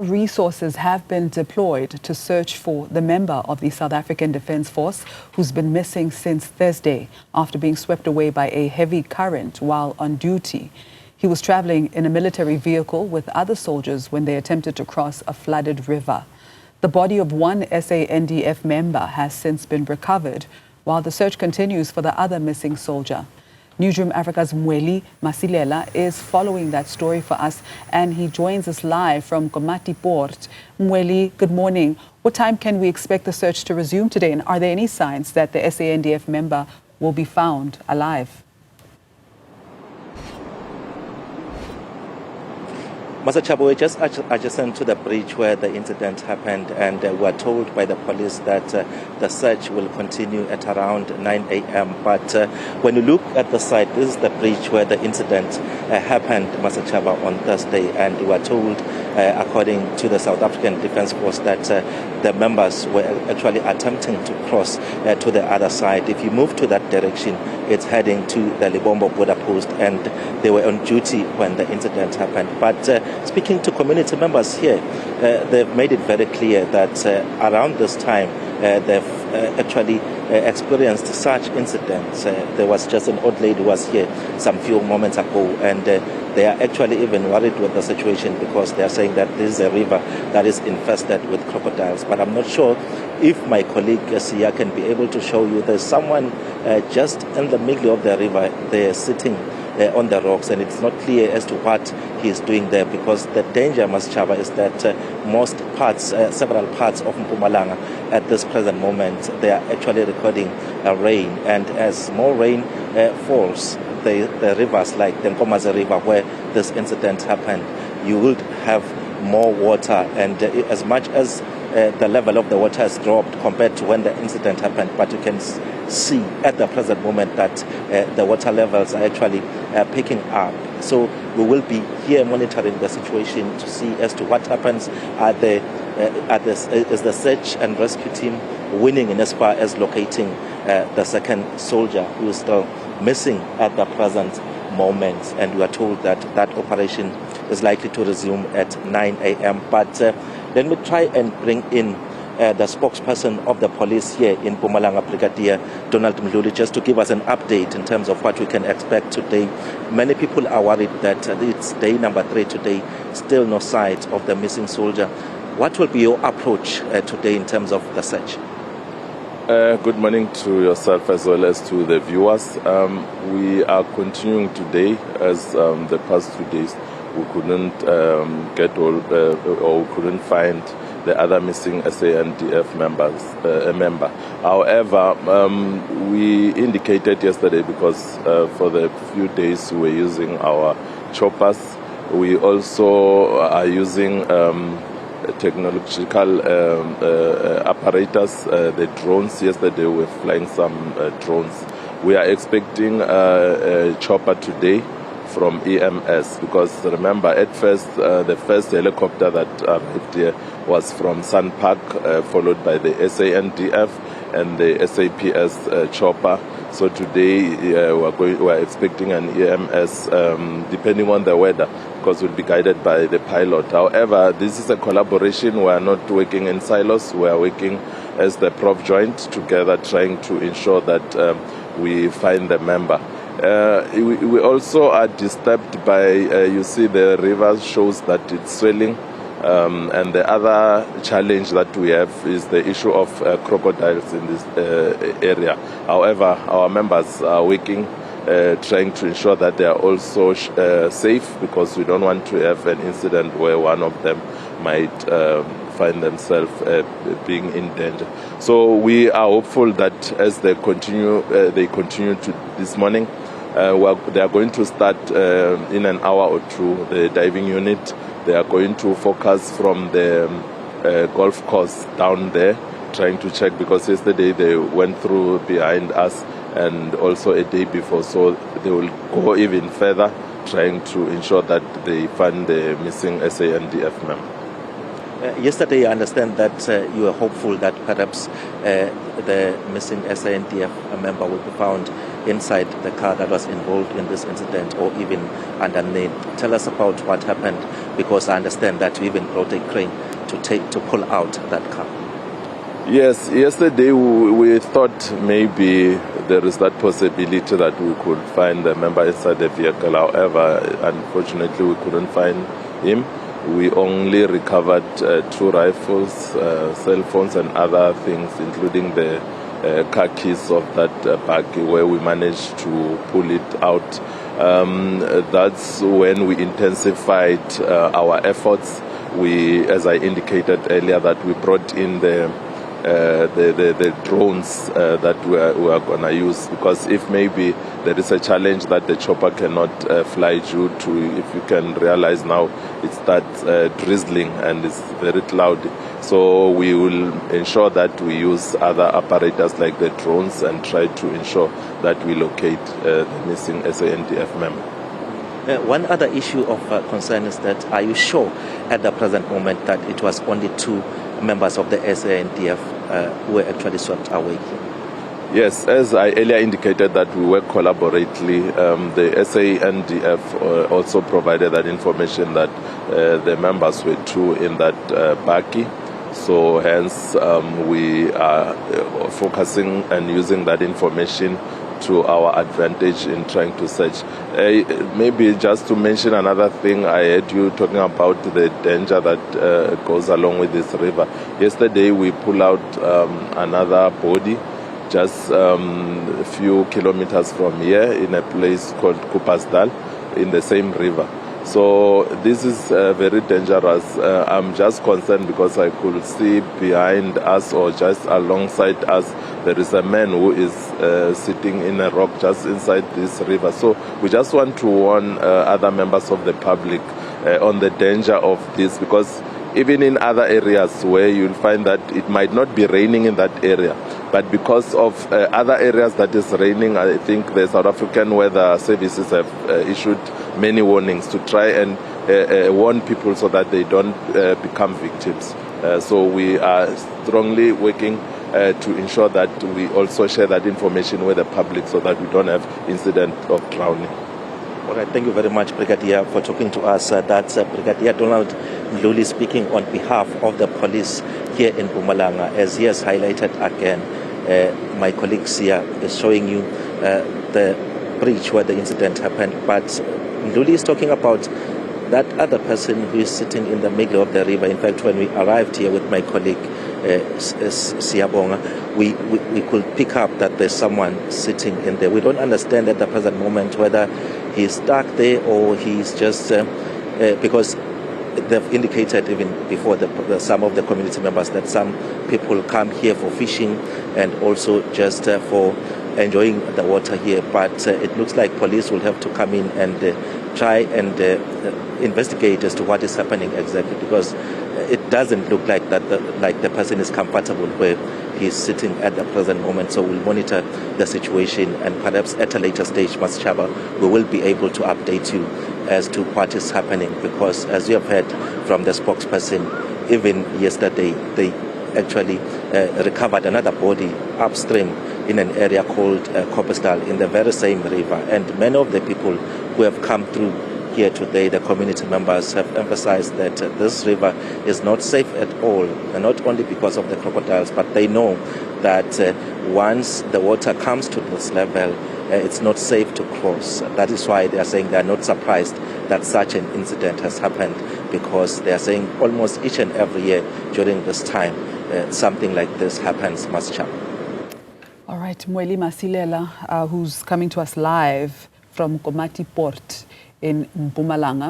Resources have been deployed to search for the member of the South African Defence Force who's been missing since Thursday after being swept away by a heavy current while on duty. He was traveling in a military vehicle with other soldiers when they attempted to cross a flooded river. The body of one SANDF member has since been recovered, while the search continues for the other missing soldier. Newzroom Afrika's Mdhluli is following that story for us, and he joins us live from Komati Port. Mdhluli, good morning. What time can we expect the search to resume today, and are there any signs that the SANDF member will be found alive? Chabo, we're just adjacent to the bridge where the incident happened, and we are told by the police that the search will continue at around 9 a.m. But when you look at the site, this is the bridge where the incident happened, Chabo, on Thursday, and we are told, according to the South African Defence Force, that the members were actually attempting to cross to the other side. If you move to that direction, it's heading to the Libombo border post, and they were on duty when the incident happened. But speaking to community members here, they've made it very clear that around this time they've actually experienced such incidents. There was just an old lady who was here some few moments ago, and they are actually even worried with the situation because they are saying that this is a river that is infested with crocodiles. But I'm not sure if my colleague Sia can be able to show you. There's someone just in the middle of the river. They're sitting on the rocks, and it's not clear as to what he's doing there, because the danger, Chaba, is that several parts of Mpumalanga at this present moment, they are actually recording rain, and as more rain falls, the rivers like the Nkomazi River, where this incident happened, you would have more water, and as much as the level of the water has dropped compared to when the incident happened, but you can see at the present moment that the water levels are actually picking up. So we will be here monitoring the situation to see as to what happens. Is the search and rescue team winning in as far as locating the second soldier who is still missing at the present moment? And we are told that that operation is likely to resume at 9 a.m. But let me try and bring in the spokesperson of the police here in Mpumalanga, Brigadier Mdhluli, just to give us an update in terms of what we can expect today. Many people are worried that it's day number 3 today, still no sight of the missing soldier. What will be your approach today in terms of the search? Good morning to yourself as well as to the viewers. We are continuing today as the past 2 days. We couldn't get all, or we couldn't find the other missing SANDF member. However, we indicated yesterday, because for the few days we were using our choppers, we also are using technological apparatus, the drones. Yesterday we were flying some drones. We are expecting a chopper today from EMS, because remember, at first the first helicopter that arrived here was from Sun Park, followed by the SANDF and the SAPS chopper. So today we're expecting an EMS, depending on the weather, because we'll be guided by the pilot. However, this is a collaboration. We are not working in silos. We are working as the prop joint together, trying to ensure that we find the member. We also are disturbed by, you see the river shows that it's swelling, and the other challenge that we have is the issue of crocodiles in this area. However, our members are working, trying to ensure that they are also safe, because we don't want to have an incident where one of them might find themselves being in danger. So we are hopeful that as they continue to this morning, they are going to start in an hour or two, the diving unit. They are going to focus from the golf course down there, trying to check, because yesterday they went through behind us and also a day before. So they will go even further, trying to ensure that they find the missing SANDF member. Yesterday, I understand that you were hopeful that perhaps the missing SANDF member would be found inside the car that was involved in this incident, or even underneath. Tell us about what happened, because I understand that you even brought a crane to pull out that car. Yes, yesterday we thought maybe there is that possibility that we could find the member inside the vehicle. However, unfortunately, we couldn't find him. We only recovered 2 rifles, cell phones and other things, including the car keys of that buggy, where we managed to pull it out. That's when we intensified our efforts. We, as I indicated earlier, that we brought in the drones that we are going to use, because if maybe there is a challenge that the chopper cannot fly due to, if you can realize now, it starts drizzling and it's very cloudy. So we will ensure that we use other apparatus like the drones and try to ensure that we locate the missing SANDF member. One other issue of concern is that, are you sure at the present moment that it was only 2 members of the SANDF who were actually swept away? Yes, as I earlier indicated that we work collaboratively, the SANDF also provided that information that the members were 2 in that buggy. So hence we are focusing and using that information to our advantage in trying to search. Maybe just to mention another thing, I heard you talking about the danger that goes along with this river. Yesterday we pulled out another body just a few kilometers from here in a place called Kupasdal in the same river. So this is very dangerous. I'm just concerned because I could see behind us, or just alongside us, there is a man who is sitting in a rock just inside this river. So we just want to warn other members of the public on the danger of this, because even in other areas where you'll find that it might not be raining in that area, but because of other areas that is raining, I think the South African Weather Services have issued many warnings to try and warn people so that they don't become victims. So we are strongly working to ensure that we also share that information with the public so that we don't have incident of drowning. All right, thank you very much, Brigadier, for talking to us. That's Brigadier Donald Mdhluli speaking on behalf of the police here in Mpumalanga. As he has highlighted again, my colleagues here is showing you the bridge where the incident happened. But Mdhluli is talking about that other person who is sitting in the middle of the river. In fact, when we arrived here with my colleague, Siyabonga, we could pick up that there's someone sitting in there. We don't understand at the present moment whether he's stuck there or he's just because they've indicated even before some of the community members that some people come here for fishing and also just for enjoying the water here. But it looks like police will have to come in and try and investigate as to what is happening exactly, because it doesn't look like that the person is comfortable where he's sitting at the present moment. So we'll monitor the situation, and perhaps at a later stage, Maschaba, we will be able to update you as to what is happening, because as you have heard from the spokesperson, even yesterday they actually recovered another body upstream in an area called Kupasdal in the very same river. And many of the people who have come through here today, the community members, have emphasized that this river is not safe at all, and not only because of the crocodiles, but they know that once the water comes to this level, it's not safe to cross. That is why they are saying they are not surprised that such an incident has happened, because they are saying almost each and every year during this time, something like this happens. All right, Mweli Masilela, who's coming to us live from Komati Port in Mpumalanga.